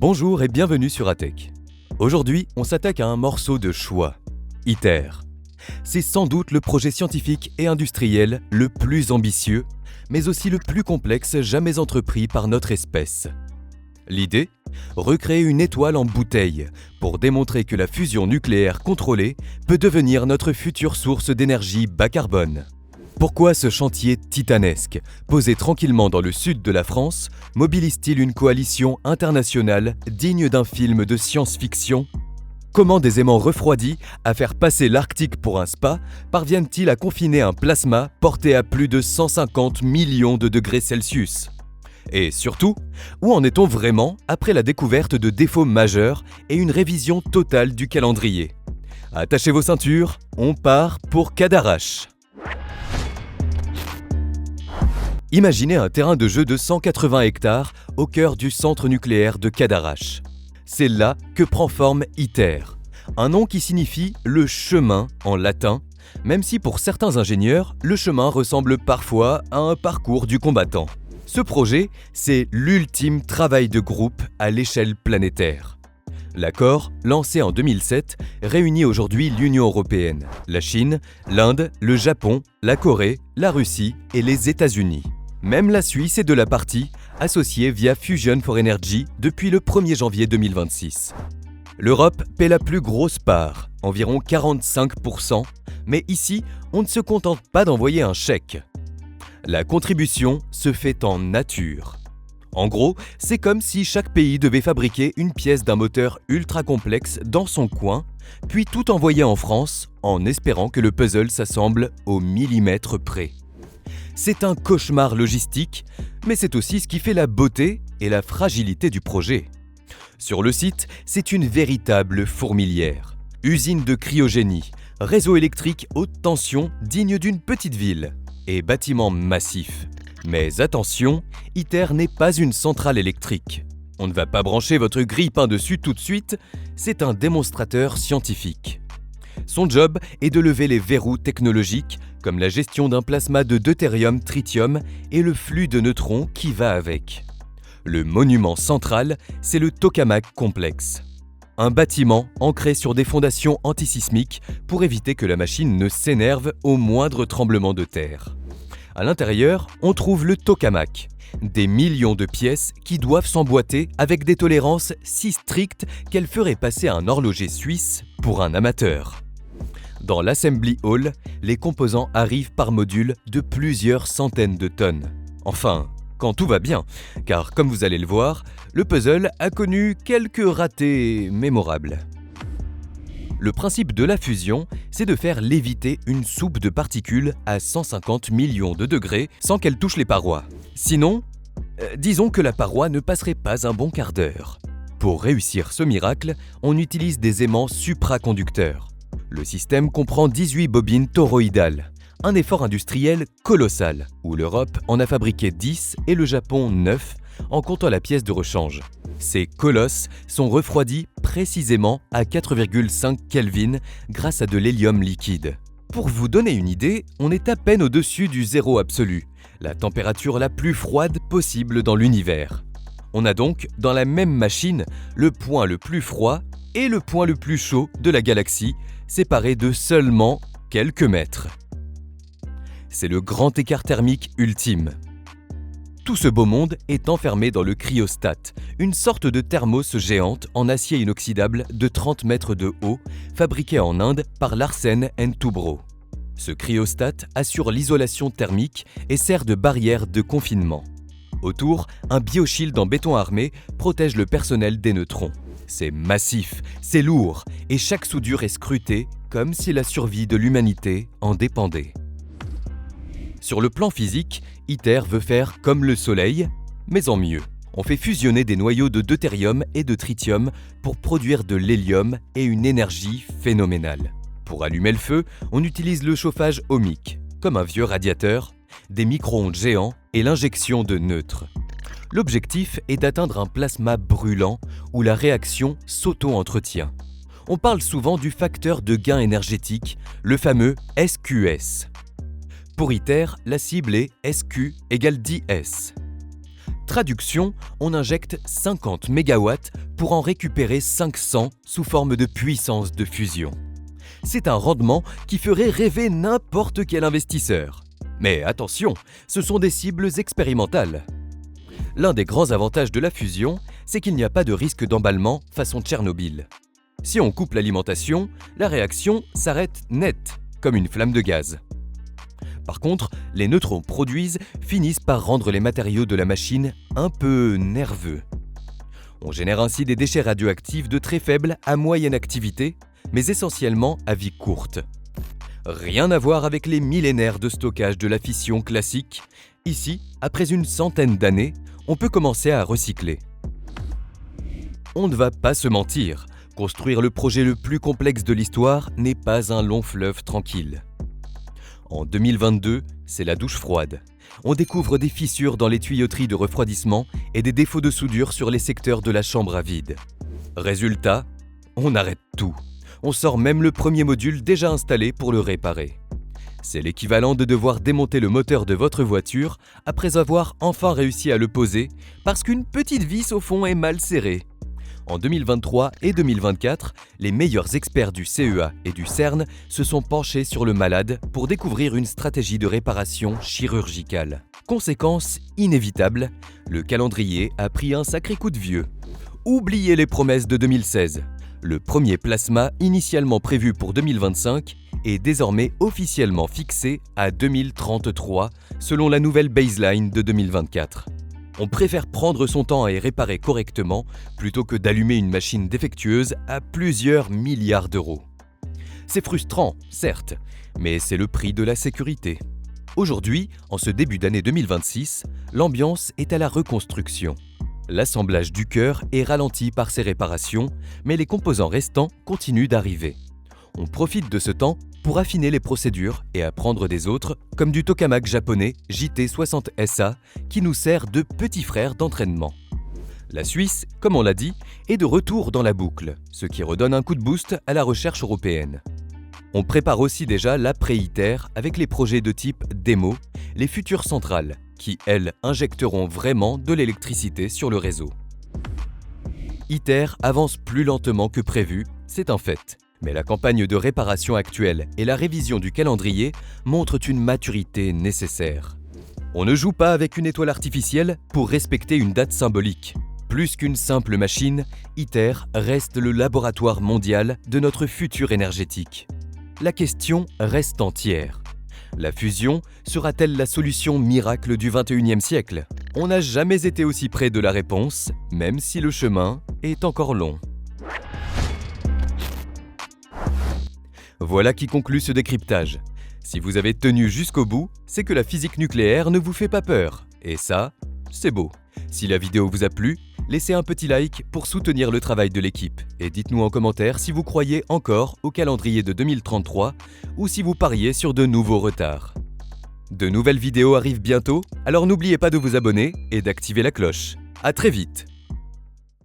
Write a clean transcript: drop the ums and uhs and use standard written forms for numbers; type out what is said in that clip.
Bonjour et bienvenue sur ATech. Aujourd'hui, on s'attaque à un morceau de choix, ITER. C'est sans doute le projet scientifique et industriel le plus ambitieux, mais aussi le plus complexe jamais entrepris par notre espèce. L'idée ? Recréer une étoile en bouteille pour démontrer que la fusion nucléaire contrôlée peut devenir notre future source d'énergie bas carbone. Pourquoi ce chantier titanesque, posé tranquillement dans le sud de la France, mobilise-t-il une coalition internationale digne d'un film de science-fiction ? Comment des aimants refroidis, à faire passer l'Arctique pour un spa, parviennent-ils à confiner un plasma porté à plus de 150 millions de degrés Celsius ? Et surtout, où en est-on vraiment après la découverte de défauts majeurs et une révision totale du calendrier ? Attachez vos ceintures, on part pour Cadarache. Imaginez un terrain de jeu de 180 hectares au cœur du centre nucléaire de Cadarache. C'est là que prend forme ITER, un nom qui signifie « le chemin » en latin, même si pour certains ingénieurs, le chemin ressemble parfois à un parcours du combattant. Ce projet, c'est l'ultime travail de groupe à l'échelle planétaire. L'accord, lancé en 2007, réunit aujourd'hui l'Union européenne, la Chine, l'Inde, le Japon, la Corée, la Russie et les États-Unis. Même la Suisse est de la partie, associée via Fusion for Energy depuis le 1er janvier 2026. L'Europe paie la plus grosse part, environ 45%, mais ici, on ne se contente pas d'envoyer un chèque. La contribution se fait en nature. En gros, c'est comme si chaque pays devait fabriquer une pièce d'un moteur ultra complexe dans son coin, puis tout envoyer en France en espérant que le puzzle s'assemble au millimètre près. C'est un cauchemar logistique, mais c'est aussi ce qui fait la beauté et la fragilité du projet. Sur le site, c'est une véritable fourmilière. Usine de cryogénie, réseau électrique haute tension digne d'une petite ville et bâtiments massifs. Mais attention, ITER n'est pas une centrale électrique. On ne va pas brancher votre grille-pain dessus tout de suite, c'est un démonstrateur scientifique. Son job est de lever les verrous technologiques, comme la gestion d'un plasma de deutérium-tritium et le flux de neutrons qui va avec. Le monument central, c'est le tokamak complexe. Un bâtiment ancré sur des fondations antisismiques pour éviter que la machine ne s'énerve au moindre tremblement de terre. À l'intérieur, on trouve le tokamak, des millions de pièces qui doivent s'emboîter avec des tolérances si strictes qu'elles feraient passer un horloger suisse pour un amateur. Dans l'Assembly Hall, les composants arrivent par module de plusieurs centaines de tonnes. Enfin, quand tout va bien, car comme vous allez le voir, le puzzle a connu quelques ratés mémorables. Le principe de la fusion, c'est de faire léviter une soupe de particules à 150 millions de degrés sans qu'elle touche les parois. Sinon, disons que la paroi ne passerait pas un bon quart d'heure. Pour réussir ce miracle, on utilise des aimants supraconducteurs. Le système comprend 18 bobines toroïdales, un effort industriel colossal, où l'Europe en a fabriqué 10 et le Japon 9, en comptant la pièce de rechange. Ces colosses sont refroidis précisément à 4,5 Kelvin grâce à de l'hélium liquide. Pour vous donner une idée, on est à peine au-dessus du zéro absolu, la température la plus froide possible dans l'univers. On a donc, dans la même machine, le point le plus froid et le point le plus chaud de la galaxie, séparés de seulement quelques mètres. C'est le grand écart thermique ultime. Tout ce beau monde est enfermé dans le cryostat, une sorte de thermos géante en acier inoxydable de 30 mètres de haut, fabriqué en Inde par Larsen & Toubro. Ce cryostat assure l'isolation thermique et sert de barrière de confinement. Autour, un bioshield en béton armé protège le personnel des neutrons. C'est massif, c'est lourd, et chaque soudure est scrutée comme si la survie de l'humanité en dépendait. Sur le plan physique, ITER veut faire comme le Soleil, mais en mieux. On fait fusionner des noyaux de deutérium et de tritium pour produire de l'hélium et une énergie phénoménale. Pour allumer le feu, on utilise le chauffage ohmique, comme un vieux radiateur, des micro-ondes géants et l'injection de neutres. L'objectif est d'atteindre un plasma brûlant où la réaction s'auto-entretient. On parle souvent du facteur de gain énergétique, le fameux SQS. Pour ITER, la cible est SQ égale 10S. Traduction, on injecte 50 MW pour en récupérer 500 sous forme de puissance de fusion. C'est un rendement qui ferait rêver n'importe quel investisseur. Mais attention, ce sont des cibles expérimentales. L'un des grands avantages de la fusion, c'est qu'il n'y a pas de risque d'emballement façon Tchernobyl. Si on coupe l'alimentation, la réaction s'arrête net, comme une flamme de gaz. Par contre, les neutrons produits finissent par rendre les matériaux de la machine un peu nerveux. On génère ainsi des déchets radioactifs de très faible à moyenne activité, mais essentiellement à vie courte. Rien à voir avec les millénaires de stockage de la fission classique. Ici, après une centaine d'années, on peut commencer à recycler. On ne va pas se mentir, construire le projet le plus complexe de l'histoire n'est pas un long fleuve tranquille. En 2022, c'est la douche froide. On découvre des fissures dans les tuyauteries de refroidissement et des défauts de soudure sur les secteurs de la chambre à vide. Résultat, on arrête tout. On sort même le premier module déjà installé pour le réparer. C'est l'équivalent de devoir démonter le moteur de votre voiture après avoir enfin réussi à le poser parce qu'une petite vis au fond est mal serrée. En 2023 et 2024, les meilleurs experts du CEA et du CERN se sont penchés sur le malade pour découvrir une stratégie de réparation chirurgicale. Conséquence inévitable, le calendrier a pris un sacré coup de vieux. Oubliez les promesses de 2016. Le premier plasma, initialement prévu pour 2025, est désormais officiellement fixé à 2033 selon la nouvelle baseline de 2024. On préfère prendre son temps et réparer correctement plutôt que d'allumer une machine défectueuse à plusieurs milliards d'euros. C'est frustrant, certes, mais c'est le prix de la sécurité. Aujourd'hui, en ce début d'année 2026, l'ambiance est à la reconstruction. L'assemblage du cœur est ralenti par ces réparations, mais les composants restants continuent d'arriver. On profite de ce temps pour affiner les procédures et apprendre des autres, comme du tokamak japonais JT60SA, qui nous sert de petit frère d'entraînement. La Suisse, comme on l'a dit, est de retour dans la boucle, ce qui redonne un coup de boost à la recherche européenne. On prépare aussi déjà l'après-ITER avec les projets de type démo, les futures centrales, qui, elles, injecteront vraiment de l'électricité sur le réseau. ITER avance plus lentement que prévu, c'est un fait. Mais la campagne de réparation actuelle et la révision du calendrier montrent une maturité nécessaire. On ne joue pas avec une étoile artificielle pour respecter une date symbolique. Plus qu'une simple machine, ITER reste le laboratoire mondial de notre futur énergétique. La question reste entière. La fusion sera-t-elle la solution miracle du XXIe siècle ? On n'a jamais été aussi près de la réponse, même si le chemin est encore long. Voilà qui conclut ce décryptage. Si vous avez tenu jusqu'au bout, c'est que la physique nucléaire ne vous fait pas peur. Et ça, c'est beau. Si la vidéo vous a plu, laissez un petit like pour soutenir le travail de l'équipe. Et dites-nous en commentaire si vous croyez encore au calendrier de 2033 ou si vous pariez sur de nouveaux retards. De nouvelles vidéos arrivent bientôt, alors n'oubliez pas de vous abonner et d'activer la cloche. À très vite!